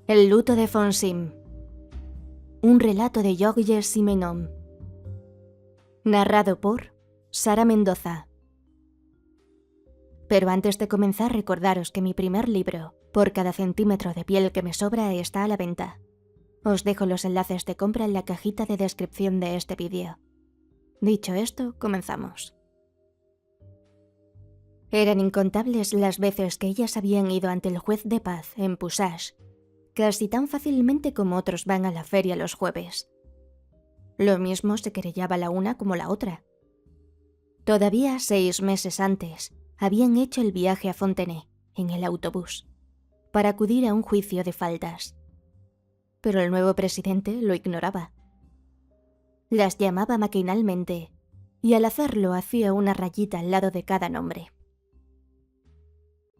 El luto de Fonsim. Un relato de Georges Simenon. Narrado por Sara Mendoza. Pero antes de comenzar, recordaros que mi primer libro, Por cada centímetro de piel que me sobra, está a la venta. Os dejo los enlaces de compra en la cajita de descripción de este vídeo. Dicho esto, comenzamos. Eran incontables las veces que ellas habían ido ante el juez de paz en Pusache, casi tan fácilmente como otros van a la feria los jueves. Lo mismo se querellaba la una como la otra. Todavía 6 meses antes, habían hecho el viaje a Fontenay, en el autobús, para acudir a un juicio de faltas. Pero el nuevo presidente lo ignoraba. Las llamaba maquinalmente, y al hacerlo hacía una rayita al lado de cada nombre.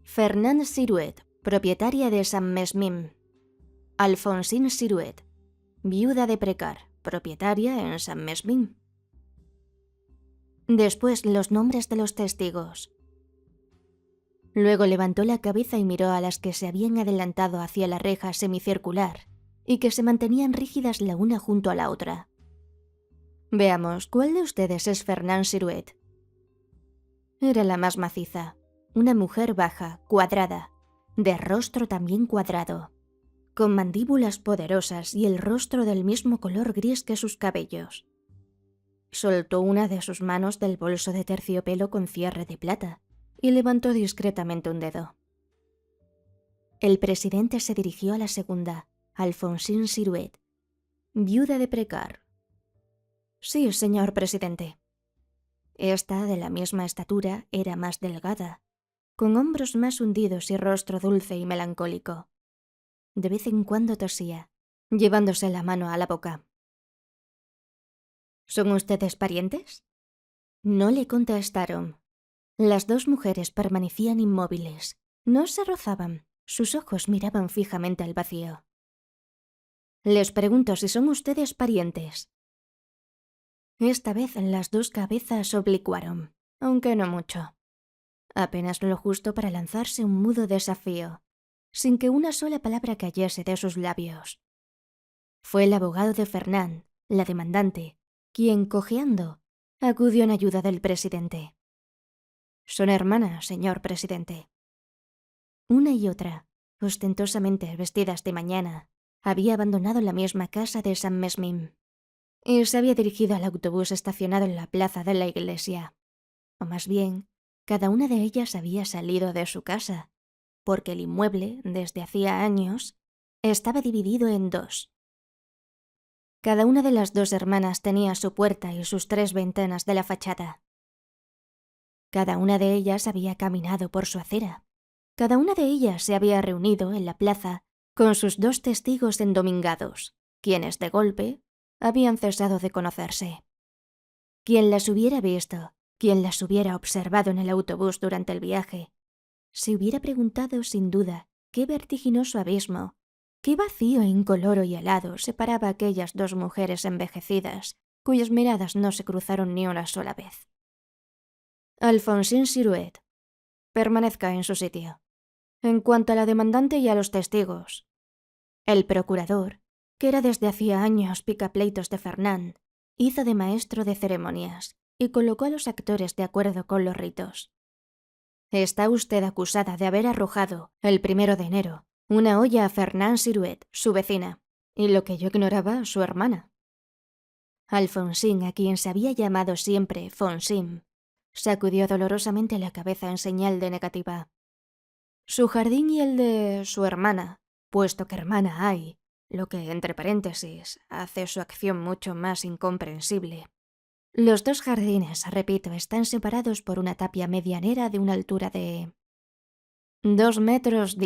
Fernande Siruet, propietaria de Saint-Mesmin. Alphonsine Siruet, viuda de Precar, propietaria en Saint-Mesmin. Después los nombres de los testigos. Luego levantó la cabeza y miró a las que se habían adelantado hacia la reja semicircular y que se mantenían rígidas la una junto a la otra. Veamos, ¿cuál de ustedes es Fernande Siruet? Era la más maciza, una mujer baja, cuadrada, de rostro también cuadrado, con mandíbulas poderosas y el rostro del mismo color gris que sus cabellos. Soltó una de sus manos del bolso de terciopelo con cierre de plata y levantó discretamente un dedo. El presidente se dirigió a la segunda, Alphonsine Siruet, viuda de Precar. Sí, señor presidente. Esta, de la misma estatura, era más delgada, con hombros más hundidos y rostro dulce y melancólico. De vez en cuando tosía, llevándose la mano a la boca. ¿Son ustedes parientes? No le contestaron. Las dos mujeres permanecían inmóviles. No se rozaban. Sus ojos miraban fijamente al vacío. Les pregunto si son ustedes parientes. Esta vez las dos cabezas oblicuaron, aunque no mucho. Apenas lo justo para lanzarse un mudo desafío, sin que una sola palabra cayese de sus labios. Fue el abogado de Fernande, la demandante, quien, cojeando, acudió en ayuda del presidente. Son hermanas, señor presidente. Una y otra, ostentosamente vestidas de mañana, había abandonado la misma casa de Saint-Mesmin y se había dirigido al autobús estacionado en la plaza de la iglesia. O más bien, cada una de ellas había salido de su casa, porque el inmueble, desde hacía años, estaba dividido en dos. Cada una de las dos hermanas tenía su puerta y sus 3 ventanas de la fachada. Cada una de ellas había caminado por su acera. Cada una de ellas se había reunido en la plaza con sus 2 testigos endomingados, quienes de golpe habían cesado de conocerse. Quien las hubiera visto, quien las hubiera observado en el autobús durante el viaje, se hubiera preguntado sin duda qué vertiginoso abismo, qué vacío incoloro y helado separaba a aquellas 2 mujeres envejecidas, cuyas miradas no se cruzaron ni una sola vez. Alphonsine Siruet, permanezca en su sitio. En cuanto a la demandante y a los testigos, el procurador, que era desde hacía años picapleitos de Fernande, hizo de maestro de ceremonias y colocó a los actores de acuerdo con los ritos. Está usted acusada de haber arrojado, el 1 de enero, una olla a Fernande Siruet, su vecina, y lo que yo ignoraba, su hermana. Alphonsine, a quien se había llamado siempre Fonsim, sacudió dolorosamente la cabeza en señal de negativa. Su jardín y el de su hermana, puesto que hermana hay, lo que, entre paréntesis, hace su acción mucho más incomprensible. Los 2 jardines, repito, están separados por una tapia medianera de una altura de 2,10 metros.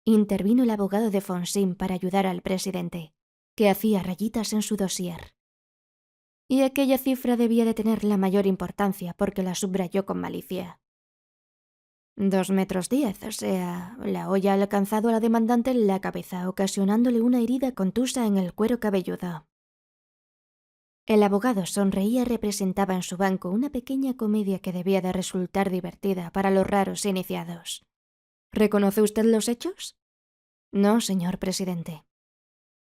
Intervino el abogado de Fonsim para ayudar al presidente, que hacía rayitas en su dossier. Y aquella cifra debía de tener la mayor importancia porque la subrayó con malicia. 2,10 metros, o sea, la olla ha alcanzado a la demandante en la cabeza, ocasionándole una herida contusa en el cuero cabelludo. El abogado sonreía y representaba en su banco una pequeña comedia que debía de resultar divertida para los raros iniciados. ¿Reconoce usted los hechos? No, señor presidente.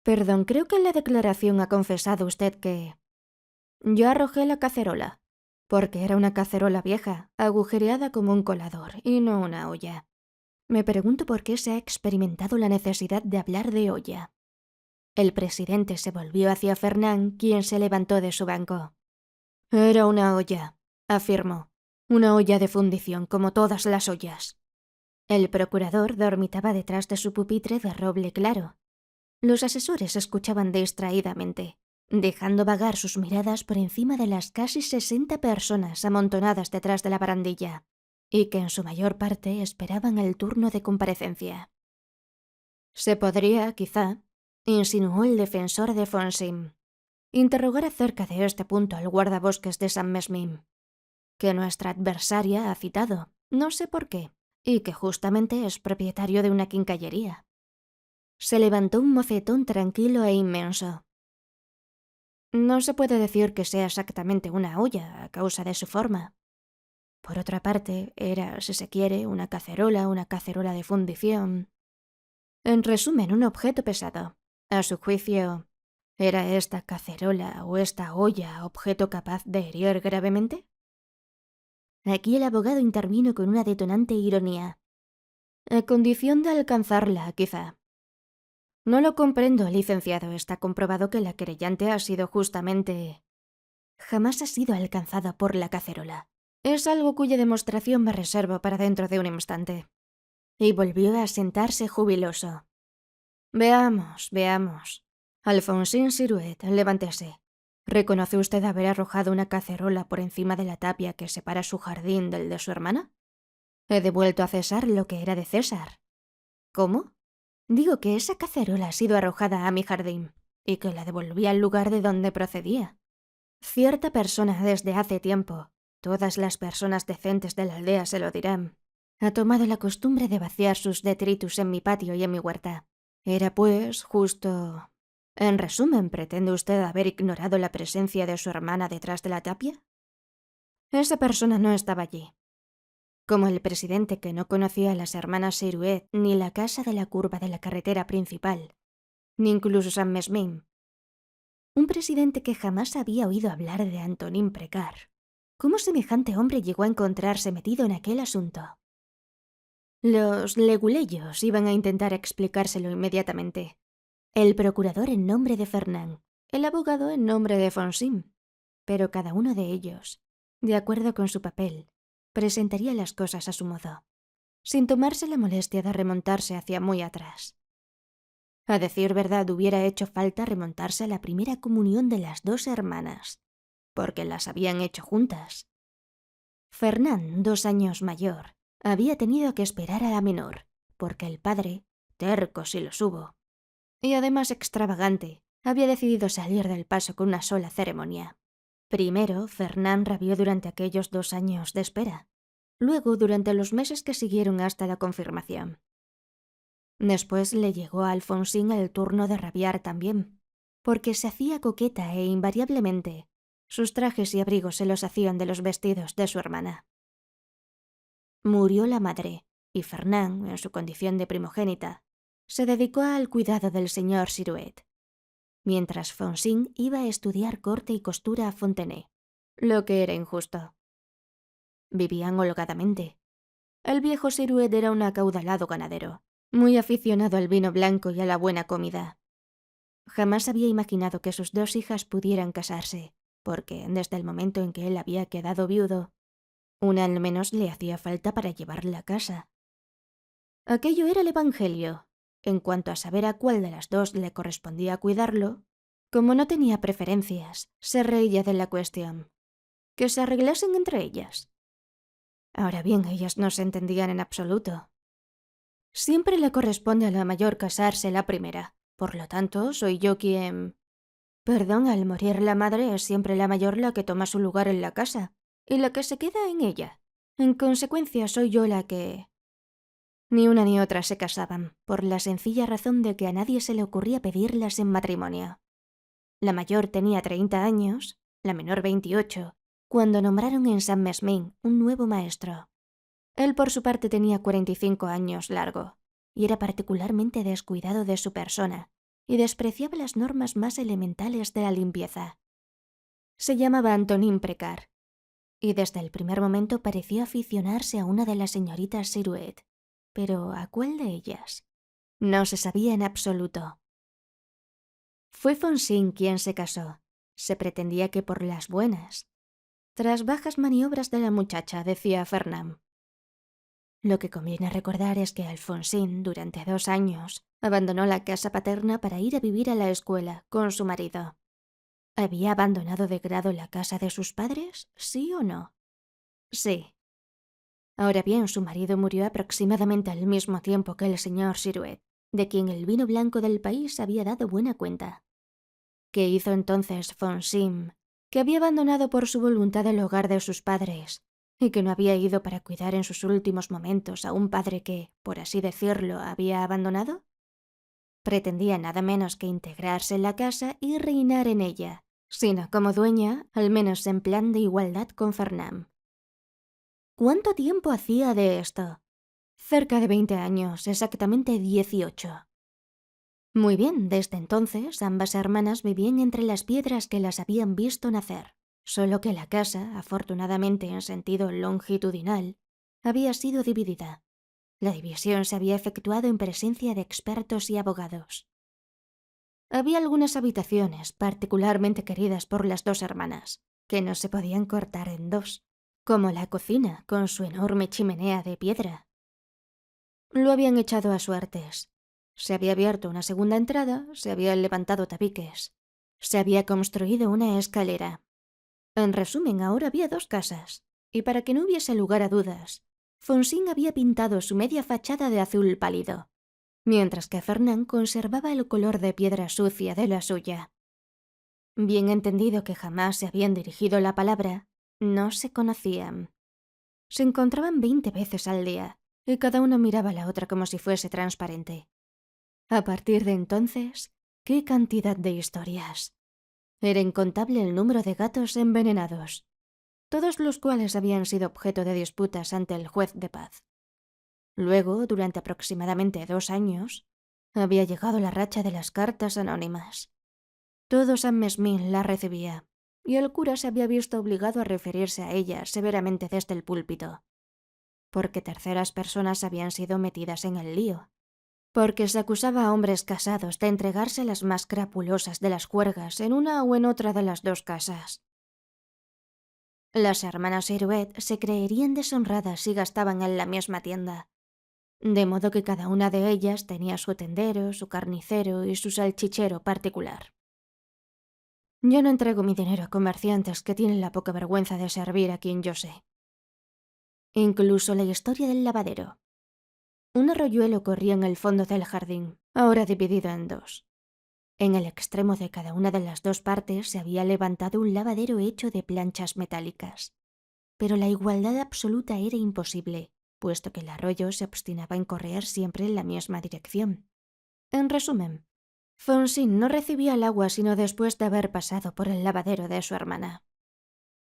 Perdón, creo que en la declaración ha confesado usted que... Yo arrojé la cacerola, porque era una cacerola vieja, agujereada como un colador, y no una olla. Me pregunto por qué se ha experimentado la necesidad de hablar de olla. El presidente se volvió hacia Fernán, quien se levantó de su banco. Era una olla, afirmó. Una olla de fundición, como todas las ollas. El procurador dormitaba detrás de su pupitre de roble claro. Los asesores escuchaban distraídamente, dejando vagar sus miradas por encima de las casi 60 personas amontonadas detrás de la barandilla, y que en su mayor parte esperaban el turno de comparecencia. Se podría, quizá, insinuó el defensor de Fonsim, interrogar acerca de este punto al guardabosques de San Mesmín, que nuestra adversaria ha citado, no sé por qué, y que justamente es propietario de una quincallería. Se levantó un mocetón tranquilo e inmenso. No se puede decir que sea exactamente una olla a causa de su forma. Por otra parte, era, si se quiere, una cacerola de fundición. En resumen, un objeto pesado. A su juicio, ¿era esta cacerola o esta olla objeto capaz de herir gravemente? Aquí el abogado intervino con una detonante ironía. A condición de alcanzarla, quizá. No lo comprendo, licenciado. Está comprobado que la querellante ha sido justamente... Jamás ha sido alcanzada por la cacerola. Es algo cuya demostración me reservo para dentro de un instante. Y volvió a sentarse jubiloso. Veamos. Alfonsín Siruet, levántese. ¿Reconoce usted haber arrojado una cacerola por encima de la tapia que separa su jardín del de su hermana? He devuelto a César lo que era de César. ¿Cómo? Digo que esa cacerola ha sido arrojada a mi jardín y que la devolví al lugar de donde procedía. Cierta persona desde hace tiempo, todas las personas decentes de la aldea se lo dirán, ha tomado la costumbre de vaciar sus detritus en mi patio y en mi huerta. Era pues justo... En resumen, ¿pretende usted haber ignorado la presencia de su hermana detrás de la tapia? Esa persona no estaba allí. Como el presidente que no conocía a las hermanas Siruet ni la casa de la curva de la carretera principal, ni incluso San Mesmín. Un presidente que jamás había oído hablar de Antonín Precar. ¿Cómo semejante hombre llegó a encontrarse metido en aquel asunto? Los leguleyos iban a intentar explicárselo inmediatamente. El procurador en nombre de Fernán, el abogado en nombre de Fonsim. Pero cada uno de ellos, de acuerdo con su papel, presentaría las cosas a su modo, sin tomarse la molestia de remontarse hacia muy atrás. A decir verdad, hubiera hecho falta remontarse a la primera comunión de las dos hermanas, porque las habían hecho juntas. Fernán, 2 años mayor, había tenido que esperar a la menor, porque el padre, terco si los hubo, y además extravagante, había decidido salir del paso con una sola ceremonia. Primero, Fernán rabió durante aquellos 2 años de espera. Luego, durante los meses que siguieron hasta la confirmación. Después le llegó a Alfonsín el turno de rabiar también, porque se hacía coqueta e invariablemente sus trajes y abrigos se los hacían de los vestidos de su hermana. Murió la madre, y Fernán, en su condición de primogénita, se dedicó al cuidado del señor Siruet, mientras Fonsin iba a estudiar corte y costura a Fontenay, lo que era injusto. Vivían holgadamente. El viejo Siruet era un acaudalado ganadero, muy aficionado al vino blanco y a la buena comida. Jamás había imaginado que sus 2 hijas pudieran casarse, porque desde el momento en que él había quedado viudo, una al menos le hacía falta para llevarla a casa. Aquello era el evangelio. En cuanto a saber a cuál de las 2 le correspondía cuidarlo, como no tenía preferencias, se reía de la cuestión. Que se arreglasen entre ellas. Ahora bien, ellas no se entendían en absoluto. Siempre le corresponde a la mayor casarse la primera, por lo tanto, soy yo quien... Perdón, al morir la madre es siempre la mayor la que toma su lugar en la casa, y la que se queda en ella. En consecuencia, soy yo la que... Ni una ni otra se casaban, por la sencilla razón de que a nadie se le ocurría pedirlas en matrimonio. La mayor tenía 30 años, la menor 28, cuando nombraron en San Mesmín un nuevo maestro. Él por su parte tenía 45 años largo, y era particularmente descuidado de su persona y despreciaba las normas más elementales de la limpieza. Se llamaba Antonin Precar, y desde el primer momento pareció aficionarse a una de las señoritas Siruet. Pero ¿a cuál de ellas? No se sabía en absoluto. Fue Fonsine quien se casó. Se pretendía que por las buenas. Tras bajas maniobras de la muchacha, decía Fernand. Lo que conviene recordar es que Alfonsín, durante 2 años, abandonó la casa paterna para ir a vivir a la escuela con su marido. ¿Había abandonado de grado la casa de sus padres? ¿Sí o no? Sí. Ahora bien, su marido murió aproximadamente al mismo tiempo que el señor Siruet, de quien el vino blanco del país había dado buena cuenta. ¿Qué hizo entonces Fonsine, que había abandonado por su voluntad el hogar de sus padres y que no había ido para cuidar en sus últimos momentos a un padre que, por así decirlo, había abandonado? Pretendía nada menos que integrarse en la casa y reinar en ella, sino como dueña, al menos en plan de igualdad con Fernand. ¿Cuánto tiempo hacía de esto? Cerca de 20 años, exactamente 18. Muy bien, desde entonces ambas hermanas vivían entre las piedras que las habían visto nacer, solo que la casa, afortunadamente en sentido longitudinal, había sido dividida. La división se había efectuado en presencia de expertos y abogados. Había algunas habitaciones particularmente queridas por las 2 hermanas, que no se podían cortar en 2, como la cocina con su enorme chimenea de piedra. Lo habían echado a suertes. Se había abierto una segunda entrada, se habían levantado tabiques, se había construido una escalera. En resumen, ahora había 2 casas, y para que no hubiese lugar a dudas, Fonsine había pintado su media fachada de azul pálido, mientras que Fernand conservaba el color de piedra sucia de la suya. Bien entendido que jamás se habían dirigido la palabra, no se conocían. Se encontraban 20 veces al día, y cada una miraba a la otra como si fuese transparente. A partir de entonces, ¡qué cantidad de historias! Era incontable el número de gatos envenenados, todos los cuales habían sido objeto de disputas ante el juez de paz. Luego, durante aproximadamente 2 años, había llegado la racha de las cartas anónimas. Todo San Mesmín la recibía, y el cura se había visto obligado a referirse a ella severamente desde el púlpito, porque terceras personas habían sido metidas en el lío, porque se acusaba a hombres casados de entregarse a las más crapulosas de las juergas en una o en otra de las 2 casas. Las hermanas Siruet se creerían deshonradas si gastaban en la misma tienda, de modo que cada una de ellas tenía su tendero, su carnicero y su salchichero particular. Yo no entrego mi dinero a comerciantes que tienen la poca vergüenza de servir a quien yo sé. Incluso la historia del lavadero. Un arroyuelo corría en el fondo del jardín, ahora dividido en 2. En el extremo de cada una de las 2 partes se había levantado un lavadero hecho de planchas metálicas. Pero la igualdad absoluta era imposible, puesto que el arroyo se obstinaba en correr siempre en la misma dirección. En resumen, Fonsine no recibía el agua sino después de haber pasado por el lavadero de su hermana.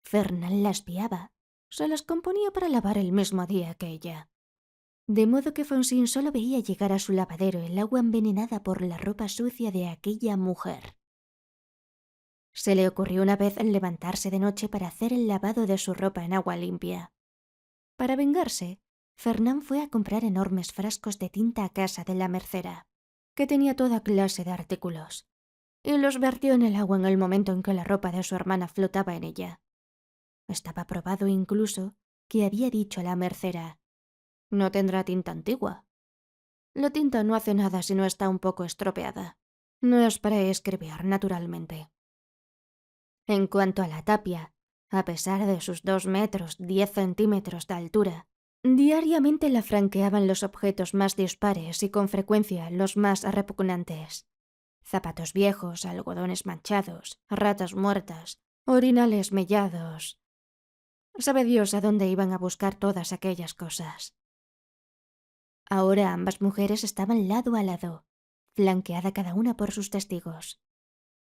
Fernand la espiaba, se las componía para lavar el mismo día que ella. De modo que Fonsine solo veía llegar a su lavadero el agua envenenada por la ropa sucia de aquella mujer. Se le ocurrió una vez levantarse de noche para hacer el lavado de su ropa en agua limpia. Para vengarse, Fernand fue a comprar enormes frascos de tinta a casa de la mercera, que tenía toda clase de artículos, y los vertió en el agua en el momento en que la ropa de su hermana flotaba en ella. Estaba probado incluso que había dicho a la mercera: «No tendrá tinta antigua». La tinta no hace nada si no está un poco estropeada. No es para escribir, naturalmente. En cuanto a la tapia, a pesar de sus 2 metros 10 centímetros de altura, diariamente la franqueaban los objetos más dispares y con frecuencia los más repugnantes. Zapatos viejos, algodones manchados, ratas muertas, orinales mellados. Sabe Dios a dónde iban a buscar todas aquellas cosas. Ahora ambas mujeres estaban lado a lado, flanqueada cada una por sus testigos.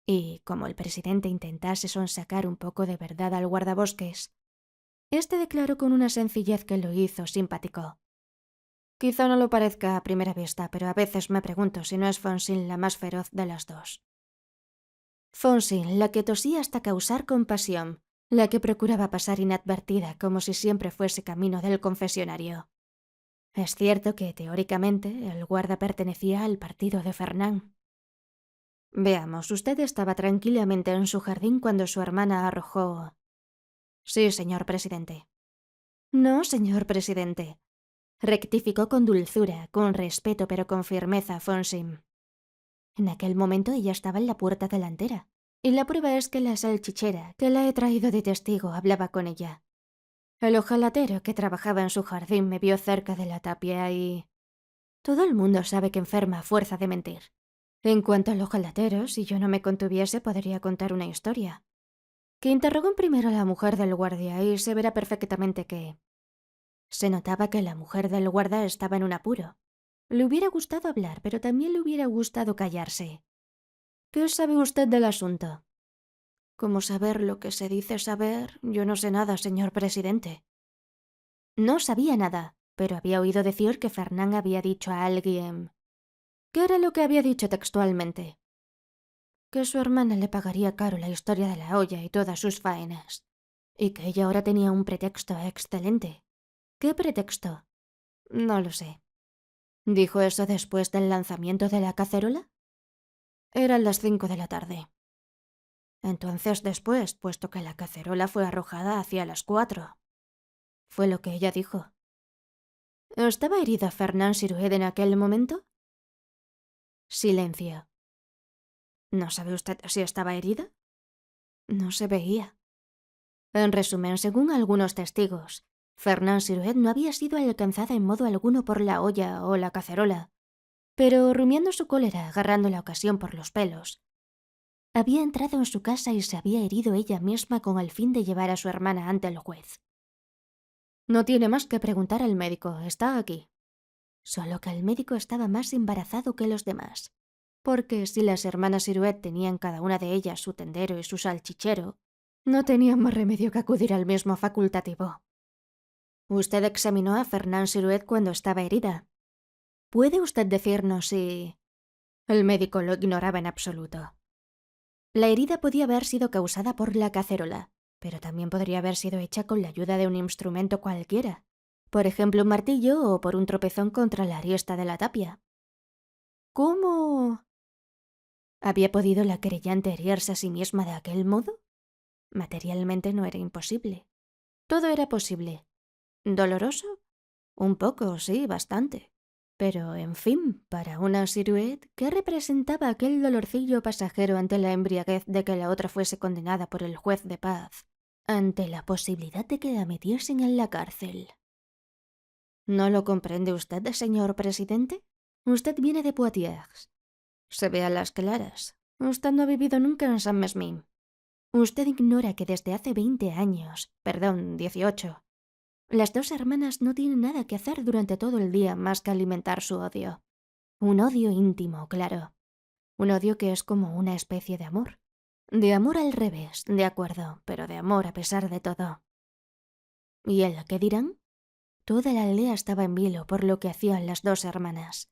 Y, como el presidente intentase sonsacar un poco de verdad al guardabosques, este declaró con una sencillez que lo hizo simpático: Quizá no lo parezca a primera vista, pero a veces me pregunto si no es Fonsine la más feroz de las dos. Fonsine, la que tosía hasta causar compasión, la que procuraba pasar inadvertida como si siempre fuese camino del confesionario. Es cierto que, teóricamente, el guarda pertenecía al partido de Fernand. Veamos, usted estaba tranquilamente en su jardín cuando su hermana arrojó... Sí, señor presidente. No, señor presidente. Rectificó con dulzura, con respeto pero con firmeza Fonsine. En aquel momento ella estaba en la puerta delantera, y la prueba es que la salchichera, que la he traído de testigo, hablaba con ella. El ojalatero que trabajaba en su jardín me vio cerca de la tapia y... Todo el mundo sabe que enferma a fuerza de mentir. En cuanto al ojalatero, si yo no me contuviese podría contar una historia. Que interrogó primero a la mujer del guardia y se verá perfectamente que... Se notaba que la mujer del guarda estaba en un apuro. Le hubiera gustado hablar, pero también le hubiera gustado callarse. ¿Qué sabe usted del asunto? ¿Cómo saber lo que se dice saber? Yo no sé nada, señor presidente. No sabía nada, pero había oído decir que Fernand había dicho a alguien... ¿Qué era lo que había dicho textualmente? Que su hermana le pagaría caro la historia de la olla y todas sus faenas. Y que ella ahora tenía un pretexto excelente. ¿Qué pretexto? No lo sé. ¿Dijo eso después del lanzamiento de la cacerola? Eran las 5 de la tarde. Entonces después, puesto que la cacerola fue arrojada hacia las 4. Fue lo que ella dijo. ¿Estaba herida Fernand Siruet en aquel momento? Silencio. ¿No sabe usted si estaba herida? No se veía. En resumen, según algunos testigos, Fernand Siruet no había sido alcanzada en modo alguno por la olla o la cacerola, pero rumiando su cólera, agarrando la ocasión por los pelos, había entrado en su casa y se había herido ella misma con el fin de llevar a su hermana ante el juez. No tiene más que preguntar al médico, está aquí. Solo que el médico estaba más embarazado que los demás, porque si las hermanas Siruet tenían cada una de ellas su tendero y su salchichero, no tenían más remedio que acudir al mismo facultativo. Usted examinó a Fernand Siruet cuando estaba herida. ¿Puede usted decirnos si...? El médico lo ignoraba en absoluto. La herida podía haber sido causada por la cacerola, pero también podría haber sido hecha con la ayuda de un instrumento cualquiera. Por ejemplo, un martillo o por un tropezón contra la ariesta de la tapia. ¿Cómo? ¿Había podido la querellante herirse a sí misma de aquel modo? Materialmente no era imposible. Todo era posible. ¿Doloroso? Un poco, sí, bastante. Pero, en fin, para una Siruet, ¿qué representaba aquel dolorcillo pasajero ante la embriaguez de que la otra fuese condenada por el juez de paz, ante la posibilidad de que la metiesen en la cárcel? ¿No lo comprende usted, señor presidente? Usted viene de Poitiers. Se ve a las claras. Usted no ha vivido nunca en Saint-Mesmin. Usted ignora que desde hace 20 años, perdón, 18, las dos hermanas no tienen nada que hacer durante todo el día más que alimentar su odio. Un odio íntimo, claro. Un odio que es como una especie de amor. De amor al revés, de acuerdo, pero de amor a pesar de todo. ¿Y el qué dirán? Toda la aldea estaba en vilo por lo que hacían las dos hermanas,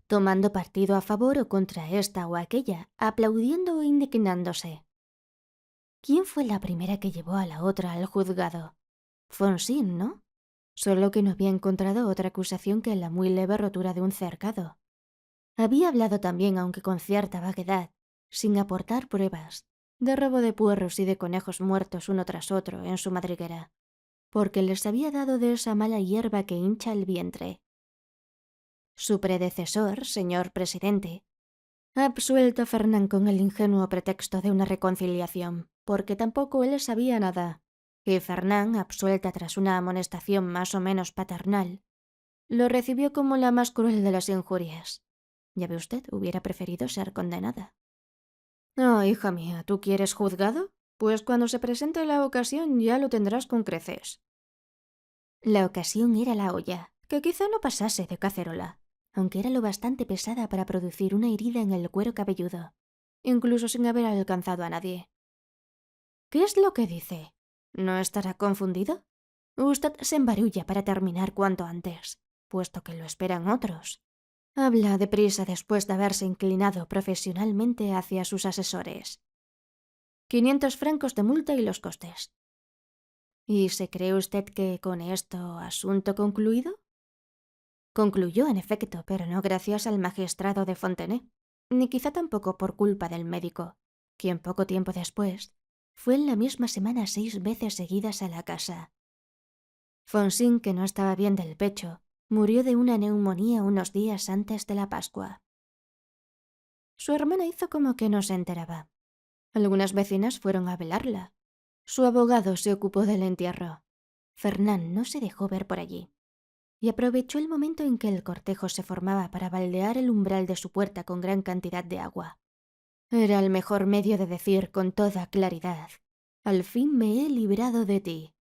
tomando partido a favor o contra esta o aquella, aplaudiendo o indignándose. ¿Quién fue la primera que llevó a la otra al juzgado? Fonsine, ¿no? Solo que no había encontrado otra acusación que la muy leve rotura de un cercado. Había hablado también, aunque con cierta vaguedad, sin aportar pruebas, de robo de puerros y de conejos muertos uno tras otro en su madriguera, porque les había dado de esa mala hierba que hincha el vientre. Su predecesor, señor presidente, ha absuelto a Fernand con el ingenuo pretexto de una reconciliación, porque tampoco él sabía nada, y Fernand, absuelta tras una amonestación más o menos paternal, lo recibió como la más cruel de las injurias. Ya ve usted, hubiera preferido ser condenada. Oh, hija mía, ¿tú quieres juzgado? Pues cuando se presente la ocasión ya lo tendrás con creces. La ocasión era la olla, que quizá no pasase de cacerola, aunque era lo bastante pesada para producir una herida en el cuero cabelludo, incluso sin haber alcanzado a nadie. ¿Qué es lo que dice? ¿No estará confundido? Usted se embarulla para terminar cuanto antes. puesto que lo esperan otros. Habla deprisa después de haberse inclinado profesionalmente hacia sus asesores. 500 francos de multa y los costes. ¿Y se cree usted que con esto asunto concluido? Concluyó, en efecto, pero no gracias al magistrado de Fontenay, ni quizá tampoco por culpa del médico, quien poco tiempo después fue en la misma semana 6 veces seguidas a la casa. Fonsine, que no estaba bien del pecho, murió de una neumonía unos días antes de la Pascua. Su hermana hizo como que no se enteraba. Algunas vecinas fueron a velarla. Su abogado se ocupó del entierro. Fernand no se dejó ver por allí y aprovechó el momento en que el cortejo se formaba para baldear el umbral de su puerta con gran cantidad de agua. Era el mejor medio de decir con toda claridad: «Al fin me he librado de ti».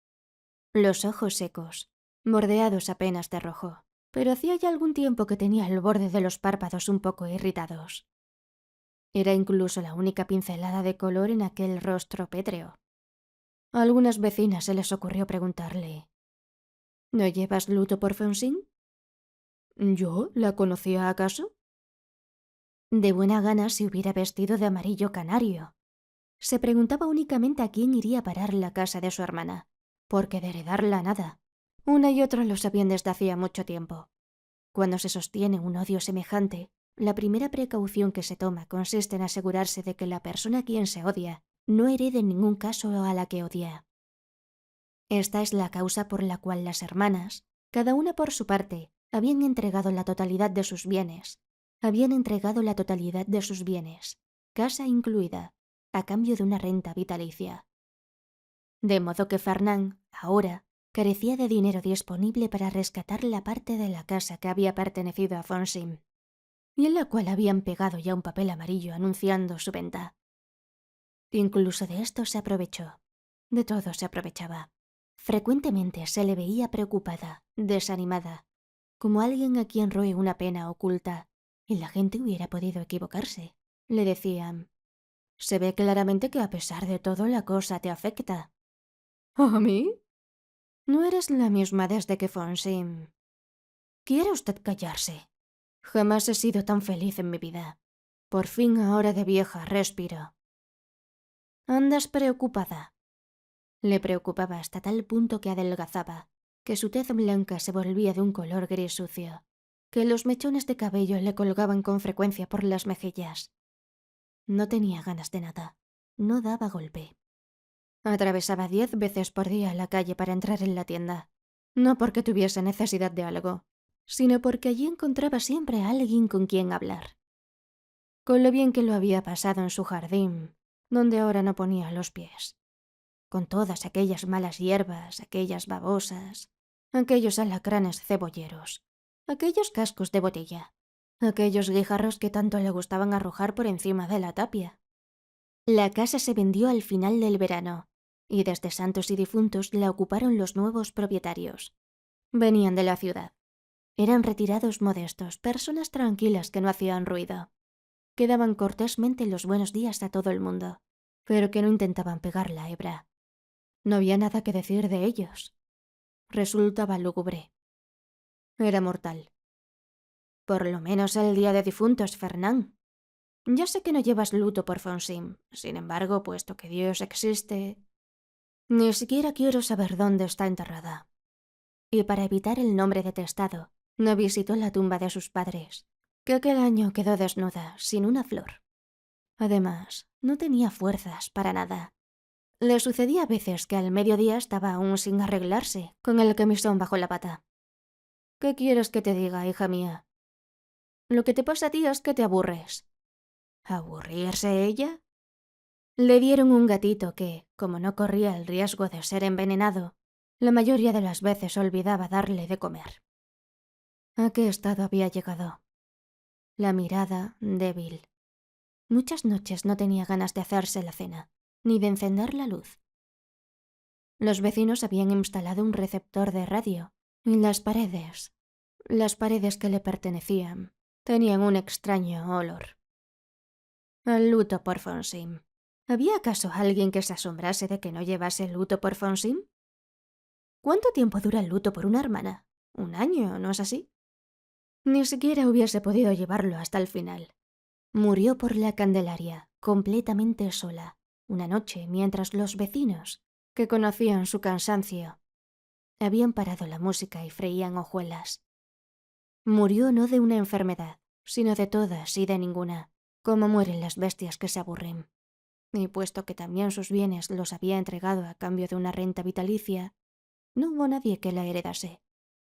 Los ojos secos, bordeados apenas de rojo, pero hacía ya algún tiempo que tenía el borde de los párpados un poco irritados. Era incluso la única pincelada de color en aquel rostro pétreo. A algunas vecinas se les ocurrió preguntarle: «¿No llevas luto por Fonsine?» ¿Yo? ¿La conocía acaso? De buena gana se hubiera vestido de amarillo canario. Se preguntaba únicamente a quién iría a parar la casa de su hermana, porque de heredarla nada. Una y otra lo sabían desde hacía mucho tiempo. Cuando se sostiene un odio semejante, la primera precaución que se toma consiste en asegurarse de que la persona a quien se odia no herede en ningún caso a la que odia. Esta es la causa por la cual las hermanas, cada una por su parte, habían entregado la totalidad de sus bienes. Casa incluida, a cambio de una renta vitalicia. De modo que Fernand, ahora, carecía de dinero disponible para rescatar la parte de la casa que había pertenecido a Fonsine, y en la cual habían pegado ya un papel amarillo anunciando su venta. Incluso de esto se aprovechó. De todo se aprovechaba. Frecuentemente se le veía preocupada, desanimada, como alguien a quien roe una pena oculta, y la gente hubiera podido equivocarse. Le decían: «Se ve claramente que a pesar de todo la cosa te afecta». «¿A mí? No eres la misma desde que Fonsine». «¿Quiere usted callarse? Jamás he sido tan feliz en mi vida. Por fin ahora de vieja respiro». «Andas preocupada». Le preocupaba hasta tal punto que adelgazaba, que su tez blanca se volvía de un color gris sucio, que los mechones de cabello le colgaban con frecuencia por las mejillas. No tenía ganas de nada. No daba golpe. Atravesaba 10 veces por día la calle para entrar en la tienda, no porque tuviese necesidad de algo, sino porque allí encontraba siempre a alguien con quien hablar. Con lo bien que lo había pasado en su jardín, donde ahora no ponía los pies. Con todas aquellas malas hierbas, aquellas babosas, aquellos alacranes cebolleros, aquellos cascos de botella, aquellos guijarros que tanto le gustaban arrojar por encima de la tapia. La casa se vendió al final del verano, y desde Santos y Difuntos la ocuparon los nuevos propietarios. Venían de la ciudad. Eran retirados modestos, personas tranquilas que no hacían ruido, que daban cortésmente los buenos días a todo el mundo, pero que no intentaban pegar la hebra. No había nada que decir de ellos. Resultaba lúgubre. Era mortal. Por lo menos el día de difuntos, Fernand. Ya sé que no llevas luto por Fonsine. Sin embargo, puesto que Dios existe, ni siquiera quiero saber dónde está enterrada. Y para evitar el nombre detestado, no visitó la tumba de sus padres, que aquel año quedó desnuda, sin una flor. Además, no tenía fuerzas para nada. Le sucedía a veces que al mediodía estaba aún sin arreglarse, con el camisón bajo la pata. «¿Qué quieres que te diga, hija mía? Lo que te pasa a ti es que te aburres». ¿Aburrirse ella? Le dieron un gatito que, como no corría el riesgo de ser envenenado, la mayoría de las veces olvidaba darle de comer. ¿A qué estado había llegado? La mirada débil. Muchas noches no tenía ganas de hacerse la cena, ni de encender la luz. Los vecinos habían instalado un receptor de radio, y las paredes que le pertenecían, tenían un extraño olor. El luto por Fonsine. ¿Había acaso alguien que se asombrase de que no llevase luto por Fonsine? ¿Cuánto tiempo dura el luto por una hermana? ¿Un año, no es así? Ni siquiera hubiese podido llevarlo hasta el final. Murió por la Candelaria, completamente sola, una noche mientras los vecinos, que conocían su cansancio, habían parado la música y freían hojuelas. Murió no de una enfermedad, sino de todas y de ninguna, como mueren las bestias que se aburren. Y puesto que también sus bienes los había entregado a cambio de una renta vitalicia, no hubo nadie que la heredase.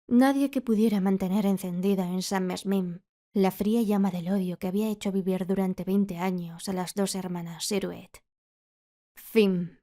Nadie que pudiera mantener encendida en San Mesmim la fría llama del odio que había hecho vivir durante 20 años a las dos hermanas Siruet. Fin.